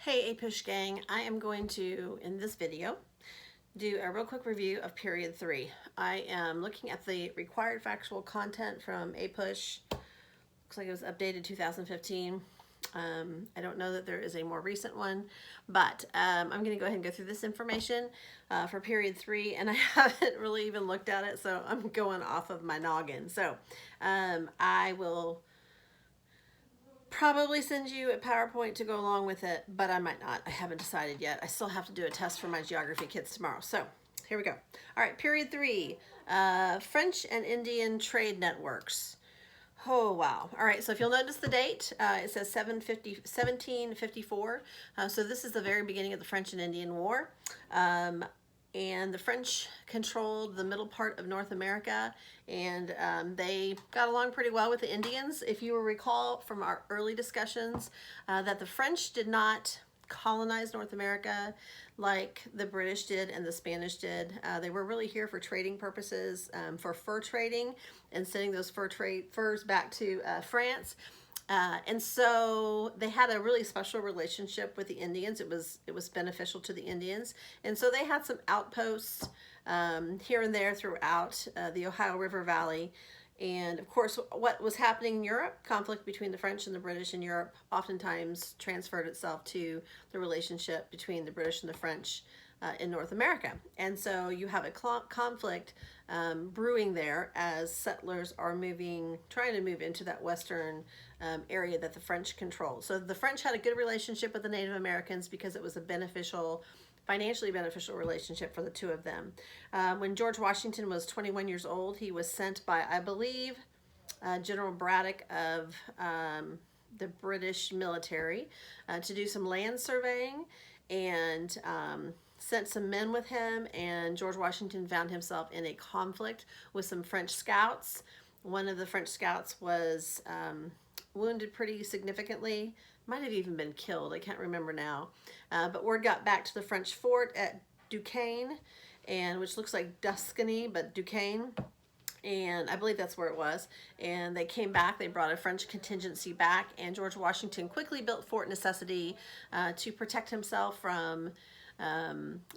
Hey APUSH gang, I am going to, in this video, do a real quick review of period 3. I am looking at the required factual content from APUSH. Looks like it was updated 2015. I don't know that there is a more recent one, but I'm going to go ahead and go through this information for period 3, and I haven't really even looked at it, so I'm going off of my noggin. So I will probably send you a PowerPoint to go along with it, but I might not. I haven't decided yet. I still have to do a test for my geography kids tomorrow. So here we go. All right, period 3, French and Indian trade networks. Oh, wow. All right, so if you'll notice the date, it says 1754. So this is the very beginning of the French and Indian War. And the French controlled the middle part of North America, and they got along pretty well with the Indians. If you will recall from our early discussions that the French did not colonize North America like the British did and the Spanish did. They were really here for trading purposes, for fur trading and sending those furs back to France. And so they had a really special relationship with the Indians. It was beneficial to the Indians. And so they had some outposts here and there throughout the Ohio River Valley. And of course, what was happening in Europe, conflict between the French and the British in Europe, oftentimes transferred itself to the relationship between the British and the French in North America. And so you have a conflict brewing there as settlers are trying to move into that western area that the French controlled. So the French had a good relationship with the Native Americans because it was a financially beneficial relationship for the two of them. When George Washington was 21 years old, he was sent by, I believe, General Braddock of the British military to do some land surveying, and sent some men with him, and George Washington found himself in a conflict with some French scouts. One of the French scouts was wounded pretty significantly, might have even been killed, I can't remember now. But word got back to the French fort at Duquesne, which looks like Tuscany, but Duquesne. And I believe that's where it was. And they came back, they brought a French contingency back, and George Washington quickly built Fort Necessity to protect himself from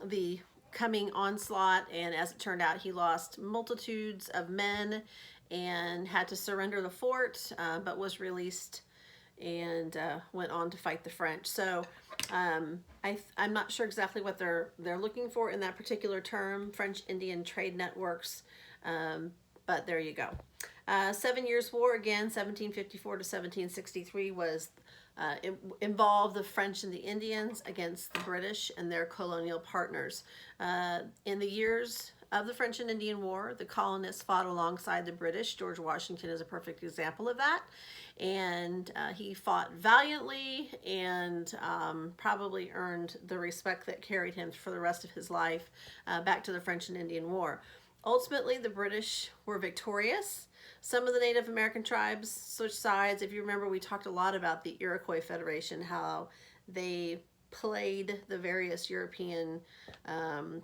the coming onslaught. And as it turned out, he lost multitudes of men and had to surrender the fort, but was released and went on to fight the French. So I'm not sure exactly what they're looking for in that particular term, French-Indian trade networks, but there you go. 7 Years' War, again, 1754 to 1763, was involved the French and the Indians against the British and their colonial partners. In the years of the French and Indian War, the colonists fought alongside the British. George Washington is a perfect example of that. And he fought valiantly and probably earned the respect that carried him for the rest of his life back to the French and Indian War. Ultimately, the British were victorious. Some of the Native American tribes switched sides. If you remember, we talked a lot about the Iroquois Federation, how they played the various European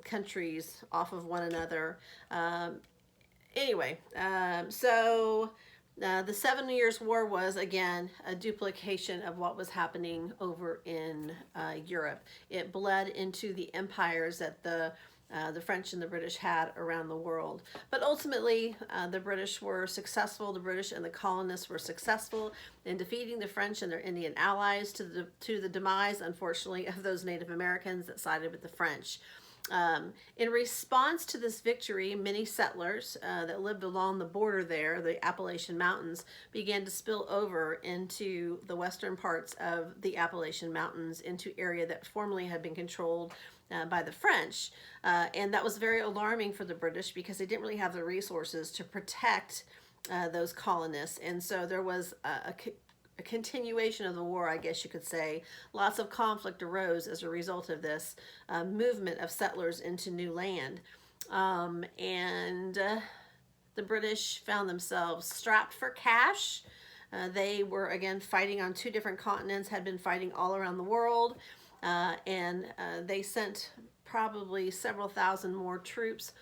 countries off of one another. So the 7 Years' War was, again, a duplication of what was happening over in Europe. It bled into the empires that the French and the British had around the world. But ultimately, the British were successful. The British and the colonists were successful in defeating the French and their Indian allies to the demise, unfortunately, of those Native Americans that sided with the French. In response to this victory, many settlers that lived along the border there, the Appalachian Mountains, began to spill over into the western parts of the Appalachian Mountains, into area that formerly had been controlled by the French. And that was very alarming for the British because they didn't really have the resources to protect those colonists. And so there was a continuation of the war, I guess you could say. Lots of conflict arose as a result of this movement of settlers into new land. The British found themselves strapped for cash. They were, again, fighting on 2 different continents, had been fighting all around the world. They sent probably several thousand more troops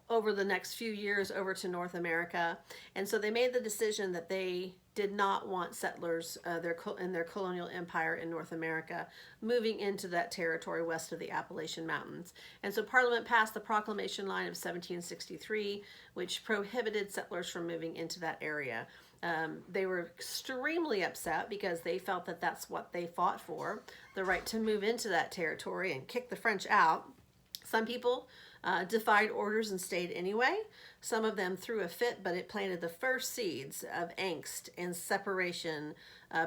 over the next few years over to North America. And so they made the decision that they did not want settlers in their colonial empire in North America moving into that territory west of the Appalachian Mountains. And so Parliament passed the Proclamation Line of 1763, which prohibited settlers from moving into that area. They were extremely upset because they felt that that's what they fought for, the right to move into that territory and kick the French out. Some people defied orders and stayed anyway. Some of them threw a fit, but it planted the first seeds of angst and separation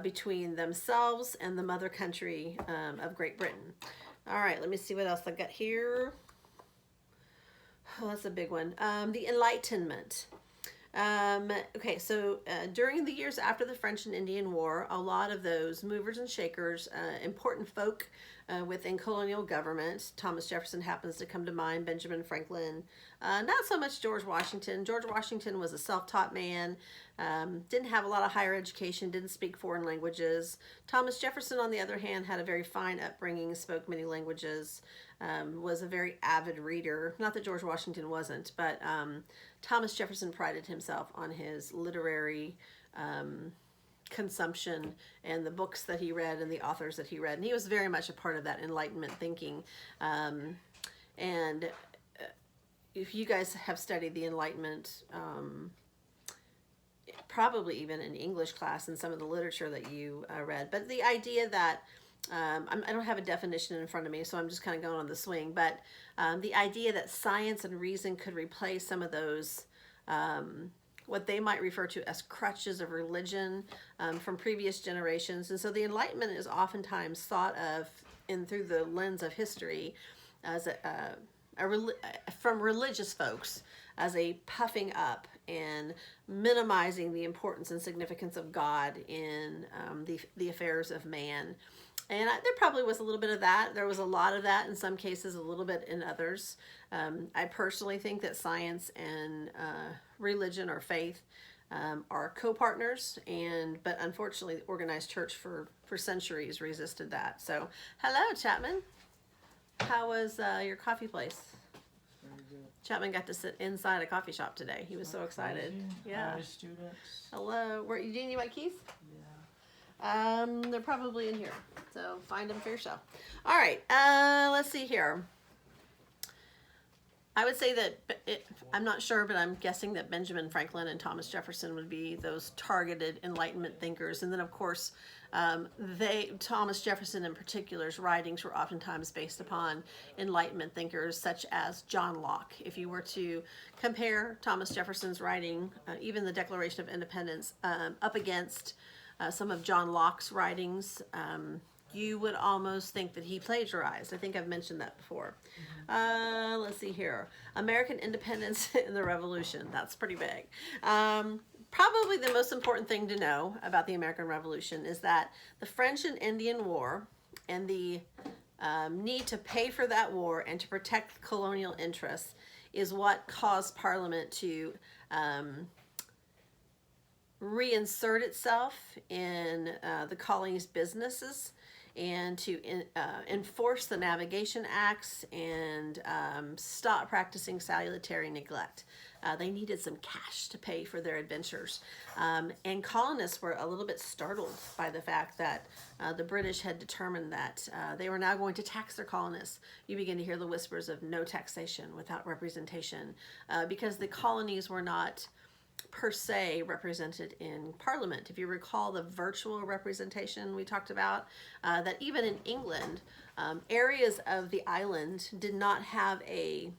between themselves and the mother country of Great Britain. All right, let me see what else I got here. Oh, that's a big one. The Enlightenment. Okay, so during the years after the French and Indian War, a lot of those movers and shakers, important folk within colonial government, Thomas Jefferson happens to come to mind, Benjamin Franklin, not so much George Washington. George Washington was a self-taught man, didn't have a lot of higher education, didn't speak foreign languages. Thomas Jefferson, on the other hand, had a very fine upbringing, spoke many languages, was a very avid reader. Not that George Washington wasn't, but Thomas Jefferson prided himself on his literary consumption and the books that he read and the authors that he read. And he was very much a part of that Enlightenment thinking. And if you guys have studied the Enlightenment, probably even in English class and some of the literature that you read, but the idea that I don't have a definition in front of me, so I'm just kind of going on the swing, but the idea that science and reason could replace some of those what they might refer to as crutches of religion from previous generations. And so the Enlightenment is oftentimes thought of through the lens of history as from religious folks as a puffing up and minimizing the importance and significance of God in the affairs of man. And there probably was a little bit of that. There was a lot of that in some cases, a little bit in others. I personally think that science and religion or faith are co-partners, but unfortunately the organized church for centuries resisted that. So, hello Chapman. How was your coffee place? Very good. Chapman got to sit inside a coffee shop today. He was so excited. Crazy. Yeah. Hi, students. Hello. Do you need my keys? Yeah. They're probably in here, so find them for yourself. All right, let's see here. I would say that, I'm not sure, but I'm guessing that Benjamin Franklin and Thomas Jefferson would be those targeted Enlightenment thinkers. And then, of course, Thomas Jefferson in particular's writings were oftentimes based upon Enlightenment thinkers such as John Locke. If you were to compare Thomas Jefferson's writing, even the Declaration of Independence, up against some of John Locke's writings, you would almost think that he plagiarized. I think I've mentioned that before. Let's see here. American independence and the Revolution. That's pretty big. Probably the most important thing to know about the American Revolution is that the French and Indian War and the need to pay for that war and to protect colonial interests is what caused Parliament to reinsert itself in the colony's businesses and to enforce the Navigation Acts and stop practicing salutary neglect. They needed some cash to pay for their adventures. And colonists were a little bit startled by the fact that the British had determined that they were now going to tax their colonists. You begin to hear the whispers of no taxation without representation because the colonies were not per se represented in Parliament. If you recall the virtual representation we talked about, that even in England, areas of the island did not have a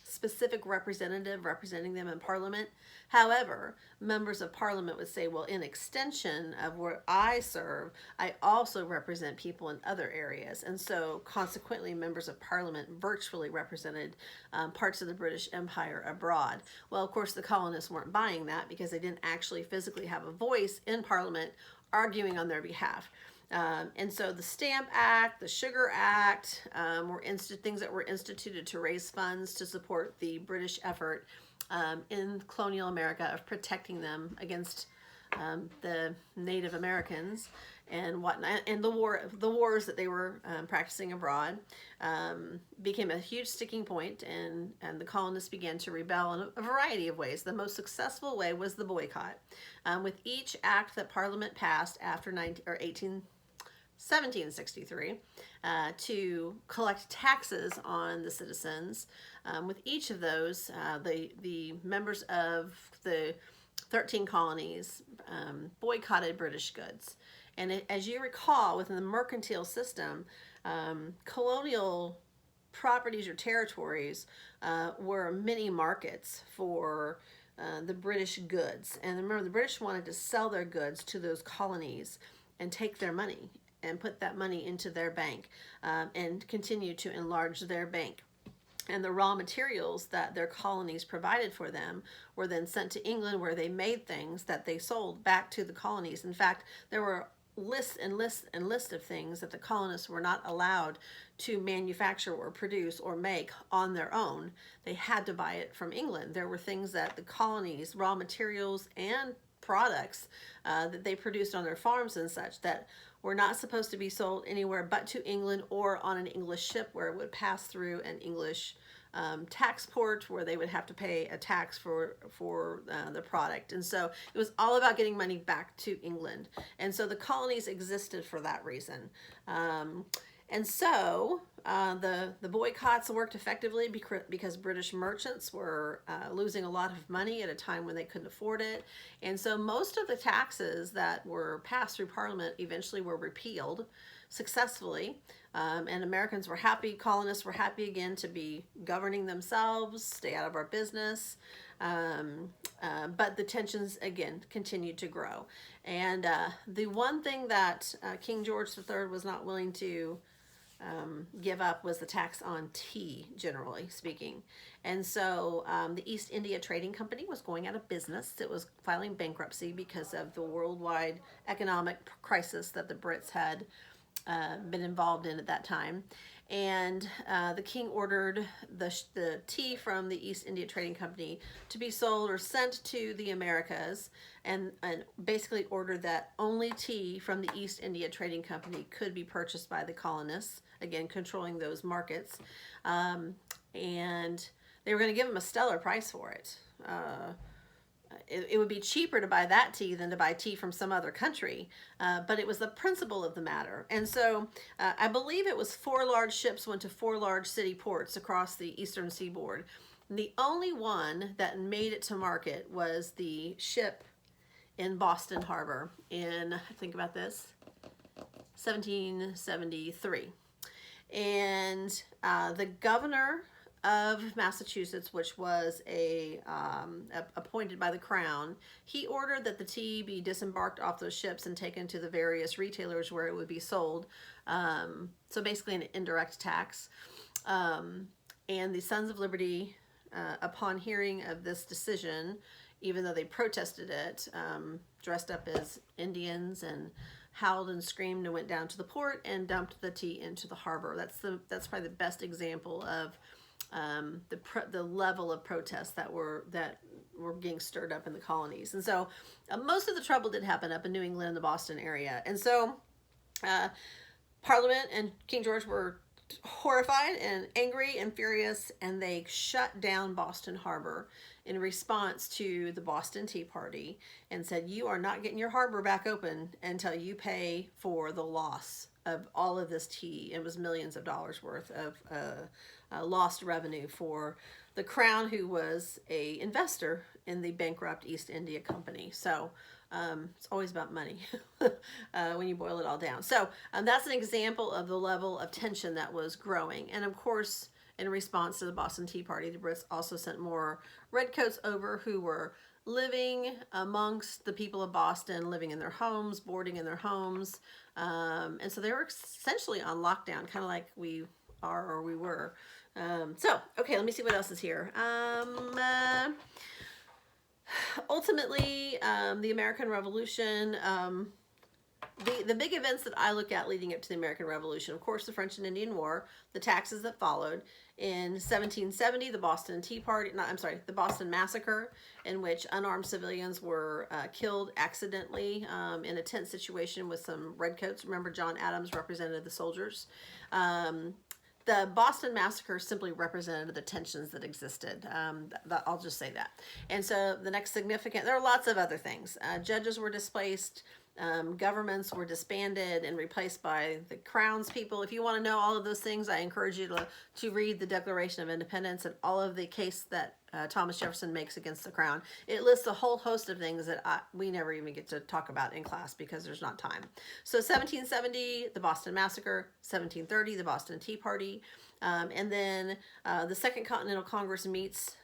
specific representative representing them in Parliament. However, members of Parliament would say, well, in extension of where I serve, I also represent people in other areas. And so consequently, members of Parliament virtually represented parts of the British Empire abroad. Well, of course, the colonists weren't buying that because they didn't actually physically have a voice in Parliament arguing on their behalf. And so the Stamp Act, the Sugar Act were things that were instituted to raise funds to support the British effort in colonial America of protecting them against the Native Americans. and whatnot, and the wars that they were practicing abroad became a huge sticking point, and the colonists began to rebel in a variety of ways. The most successful way was the boycott, with each act that Parliament passed after 1763 to collect taxes on the citizens. With each of those, the members of the 13 colonies boycotted British goods. And as you recall, within the mercantile system, colonial properties or territories were mini markets for the British goods. And remember, the British wanted to sell their goods to those colonies and take their money and put that money into their bank and continue to enlarge their bank. And the raw materials that their colonies provided for them were then sent to England, where they made things that they sold back to the colonies. In fact, there were lists and lists and lists of things that the colonists were not allowed to manufacture or produce or make on their own. They had to buy it from England. There were things that the colonies, raw materials and products that they produced on their farms and such, that were not supposed to be sold anywhere but to England or on an English ship, where it would pass through an English tax port, where they would have to pay a tax for the product. And so it was all about getting money back to England. And so the colonies existed for that reason. And so the boycotts worked effectively because British merchants were losing a lot of money at a time when they couldn't afford it. And so most of the taxes that were passed through Parliament eventually were repealed successfully. And Americans were happy, colonists were happy again to be governing themselves, stay out of our business. But the tensions again continued to grow. And the one thing that King George III was not willing to give up was the tax on tea, generally speaking. And so the East India Trading Company was going out of business. It was filing bankruptcy because of the worldwide economic crisis that the Brits had been involved in at that time. And the king ordered the tea from the East India Trading Company to be sold or sent to the Americas, and basically ordered that only tea from the East India Trading Company could be purchased by the colonists, again controlling those markets. And they were going to give them a stellar price for it. It would be cheaper to buy that tea than to buy tea from some other country, but it was the principle of the matter. And so I believe it was 4 large ships went to 4 large city ports across the eastern seaboard. And the only one that made it to market was the ship in Boston Harbor in, think about this, 1773. And the governor of Massachusetts, which was appointed by the crown, he ordered that the tea be disembarked off those ships and taken to the various retailers where it would be sold. So basically an indirect tax. And the Sons of Liberty, upon hearing of this decision, even though they protested it, dressed up as Indians and howled and screamed and went down to the port and dumped the tea into the harbor. That's probably the best example of the level of protests that were getting stirred up in the colonies. And so most of the trouble did happen up in New England and the Boston area. And so Parliament and King George were horrified and angry and furious, and they shut down Boston Harbor in response to the Boston Tea Party and said, you are not getting your harbor back open until you pay for the loss of all of this tea. It was millions of dollars worth of lost revenue for the crown, who was a investor in the bankrupt East India Company. So it's always about money when you boil it all down. So that's an example of the level of tension that was growing. And of course, in response to the Boston Tea Party, the Brits also sent more redcoats over, who were living amongst the people of Boston, living in their homes, boarding in their homes. And so they were essentially on lockdown, kind of like we are or we were. Okay, let me see what else is here. Ultimately, the American Revolution the big events that I look at leading up to the American Revolution, of course, the French and Indian War, the taxes that followed. In 1770, the Boston Tea Party, no, I'm sorry, the Boston Massacre, in which unarmed civilians were killed accidentally in a tense situation with some redcoats. Remember, John Adams represented the soldiers. The Boston Massacre simply represented the tensions that existed. I'll just say that. And so the next significant, there are lots of other things. Judges were displaced. Governments were disbanded and replaced by the crown's people. If you want to know all of those things, I encourage you to read the Declaration of Independence and all of the case that Thomas Jefferson makes against the crown. It lists a whole host of things that we never even get to talk about in class because there's not time. So 1770, the Boston Massacre, 1730, the Boston Tea Party, and then the Second Continental Congress meets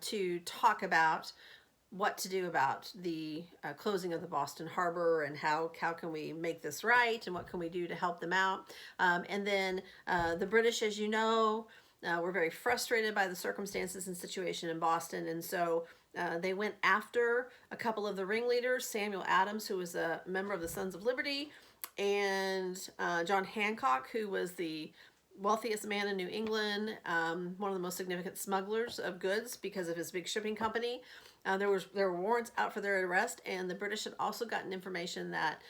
to talk about what to do about the closing of the Boston Harbor and how can we make this right and what can we do to help them out. And then the British, as you know, were very frustrated by the circumstances and situation in Boston. And so they went after a couple of the ringleaders, Samuel Adams, who was a member of the Sons of Liberty, and John Hancock, who was the wealthiest man in New England, one of the most significant smugglers of goods because of his big shipping company. There were warrants out for their arrest, and the British had also gotten information that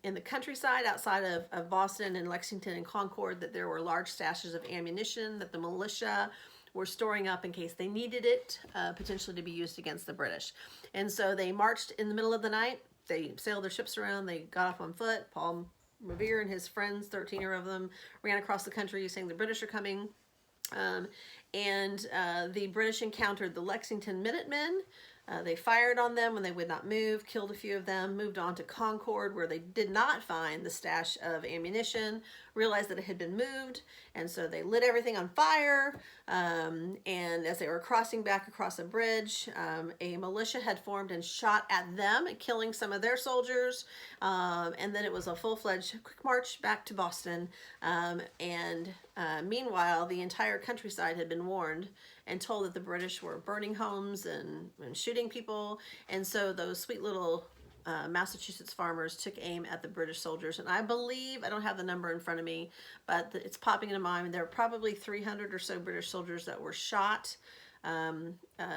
in the countryside outside of Boston and Lexington and Concord that there were large stashes of ammunition that the militia were storing up in case they needed it, potentially to be used against the British. And so they marched in the middle of the night. They sailed their ships around. They got off on foot. Paul Revere and his friends, 13 of them, ran across the country saying the British are coming. The British encountered the Lexington Minutemen. They fired on them when they would not move, killed a few of them, moved on to Concord, where they did not find the stash of ammunition, realized that it had been moved, and so they lit everything on fire. And as they were crossing back across a bridge, a militia had formed and shot at them, killing some of their soldiers. And then it was a full-fledged quick march back to Boston. Meanwhile, the entire countryside had been warned and told that the British were burning homes and shooting people. And so those sweet little Massachusetts farmers took aim at the British soldiers. And I believe, I don't have the number in front of me, but it's popping into mind, there were probably 300 or so British soldiers that were shot. A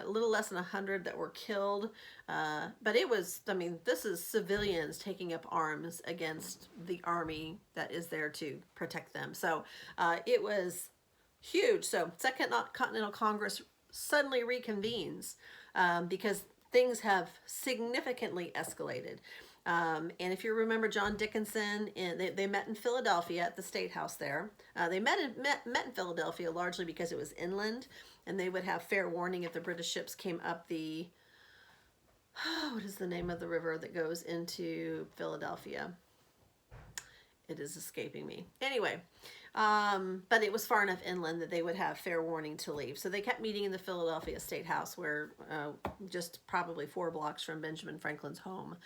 little less than 100 that were killed. But it was, I mean, this is civilians taking up arms against the army that is there to protect them. So it was huge. So Second Continental Congress suddenly reconvenes because things have significantly escalated. And if you remember John Dickinson, they met in Philadelphia at the State House there. They met in Philadelphia largely because it was inland, and they would have fair warning if the British ships came up the, what is the name of the river that goes into Philadelphia? It is escaping me. Anyway, but it was far enough inland that they would have fair warning to leave. So they kept meeting in the Philadelphia State House, where just probably 4 blocks from Benjamin Franklin's home.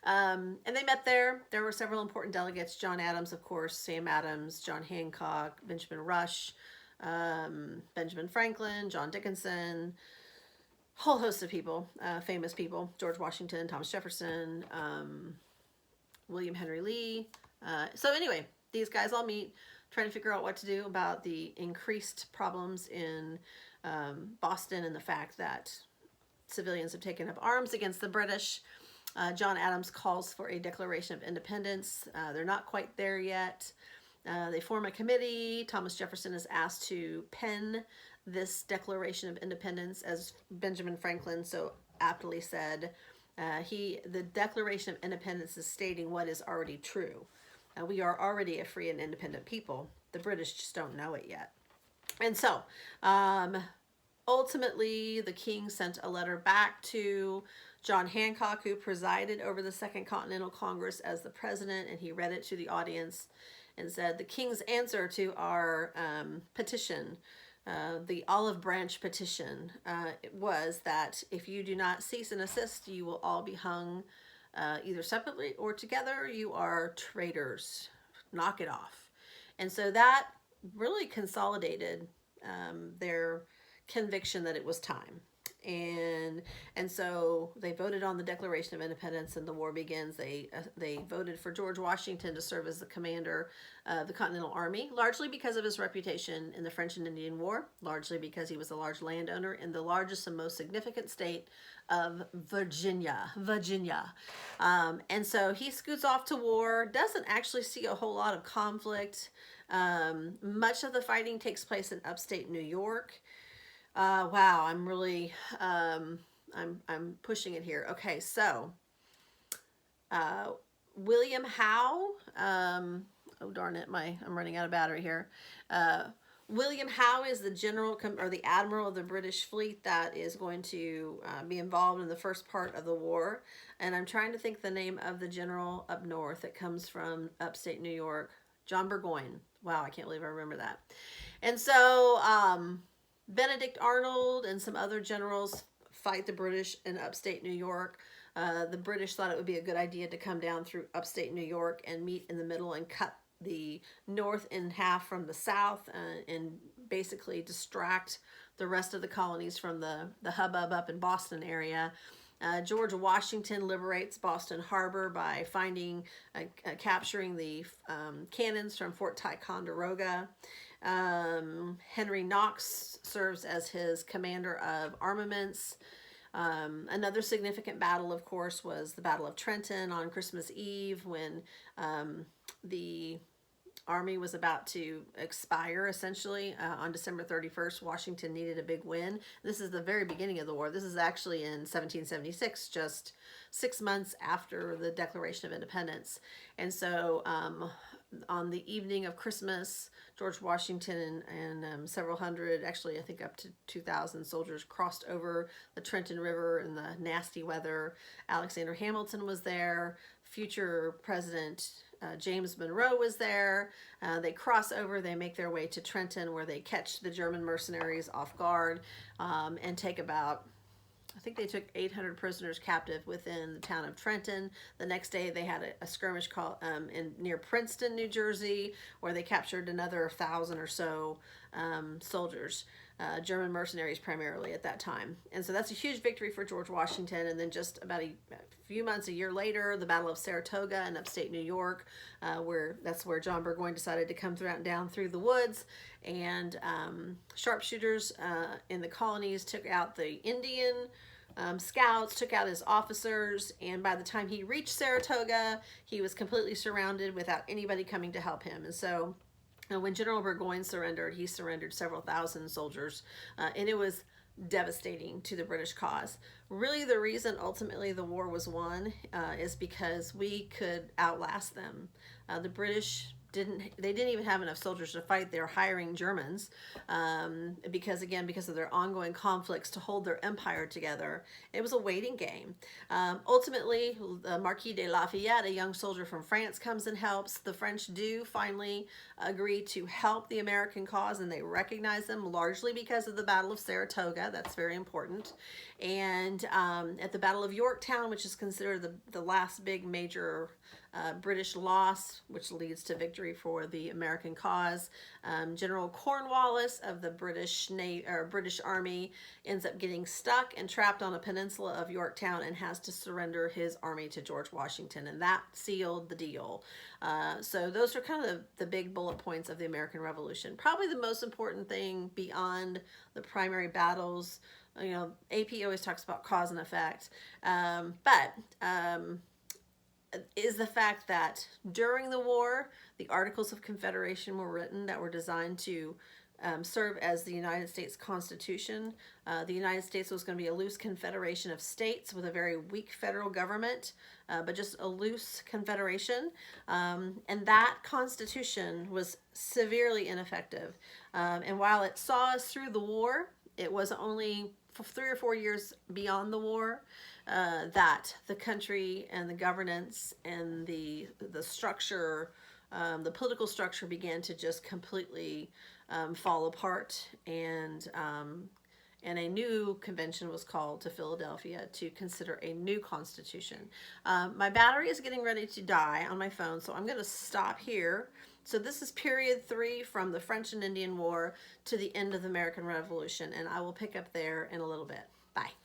And they met there. There were several important delegates. John Adams, of course, Sam Adams, John Hancock, Benjamin Rush, Benjamin Franklin, John Dickinson, whole host of people, famous people, George Washington, Thomas Jefferson, William Henry Lee. So anyway, these guys all meet, trying to figure out what to do about the increased problems in Boston and the fact that civilians have taken up arms against the British. John Adams calls for a Declaration of Independence. They're not quite there yet. They form a committee. Thomas Jefferson is asked to pen this Declaration of Independence, as Benjamin Franklin so aptly said. The Declaration of Independence is stating what is already true. We are already a free and independent people. The British just don't know it yet. And so, ultimately, the king sent a letter back to John Hancock, who presided over the Second Continental Congress as the president, and he read it to the audience and said, the king's answer to our petition, the olive branch petition, was that if you do not cease and assist, you will all be hung either separately or together. You are traitors. Knock it off. And so that really consolidated their conviction that it was time. and so they voted on the Declaration of Independence, and the war begins. They voted for George Washington to serve as the commander of the Continental Army, largely because of his reputation in the French and Indian War, largely because he was a large landowner in the largest and most significant state of Virginia. And so he scoots off to war, doesn't actually see a whole lot of conflict. Much of the fighting takes place in upstate New York. Wow, I'm really, I'm pushing it here. Okay, so, William Howe, oh darn it, I'm running out of battery here. William Howe is the general or the admiral of the British fleet that is going to be involved in the first part of the war. And I'm trying to think the name of the general up north that comes from upstate New York. John Burgoyne. Wow, I can't believe I remember that. And so, Benedict Arnold and some other generals fight the British in upstate New York. The British thought it would be a good idea to come down through upstate New York and meet in the middle and cut the north in half from the south, and basically distract the rest of the colonies from the hubbub up in Boston area. George Washington liberates Boston Harbor by capturing the cannons from Fort Ticonderoga. Henry Knox serves as his commander of armaments. Another significant battle, of course, was the Battle of Trenton on Christmas Eve, when the army was about to expire, essentially. On December 31st, Washington needed a big win. This is the very beginning of the war. This is actually in 1776, just 6 months after the Declaration of Independence. And so on the evening of Christmas, George Washington and several hundred, actually I think up to 2,000 soldiers crossed over the Trenton River in the nasty weather. Alexander Hamilton was there. Future President James Monroe was there. They cross over, they make their way to Trenton, where they catch the German mercenaries off guard, and take about, I think they took 800 prisoners captive within the town of Trenton. The next day they had a skirmish near Princeton, New Jersey, where they captured another 1,000 or so soldiers. German mercenaries primarily at that time. And so that's a huge victory for George Washington. And then just about a few months, a year later, the Battle of Saratoga in upstate New York, that's where John Burgoyne decided to come down through the woods. And sharpshooters in the colonies took out the Indian scouts, took out his officers, and by the time he reached Saratoga, he was completely surrounded without anybody coming to help him. And so when General Burgoyne surrendered, he surrendered several thousand soldiers, and it was devastating to the British cause. Really, the reason ultimately the war was won is because we could outlast them. The British didn't even have enough soldiers to fight. They're hiring Germans because of their ongoing conflicts to hold their empire together. It was a waiting game. Ultimately, the Marquis de Lafayette, a young soldier from France, comes and helps. The French do finally agree to help the American cause, and they recognize them largely because of the Battle of Saratoga. That's very important. And at the Battle of Yorktown, which is considered the last big major British loss, which leads to victory for the American cause, General Cornwallis of the British Army ends up getting stuck and trapped on a peninsula of Yorktown and has to surrender his army to George Washington, and that sealed the deal. So those are kind of the big bullet points of the American Revolution. Probably the most important thing beyond the primary battles. AP always talks about cause and effect, but is the fact that during the war, the Articles of Confederation were written that were designed to serve as the United States Constitution. The United States was going to be a loose confederation of states with a very weak federal government, but just a loose confederation. And that Constitution was severely ineffective. And while it saw us through the war, it was only 3 or 4 years beyond the war that the country and the governance and the structure, the political structure began to just completely fall apart, and a new convention was called to Philadelphia to consider a new constitution. My battery is getting ready to die on my phone, so I'm going to stop here. So this is period 3 from the French and Indian War to the end of the American Revolution, and I will pick up there in a little bit. Bye.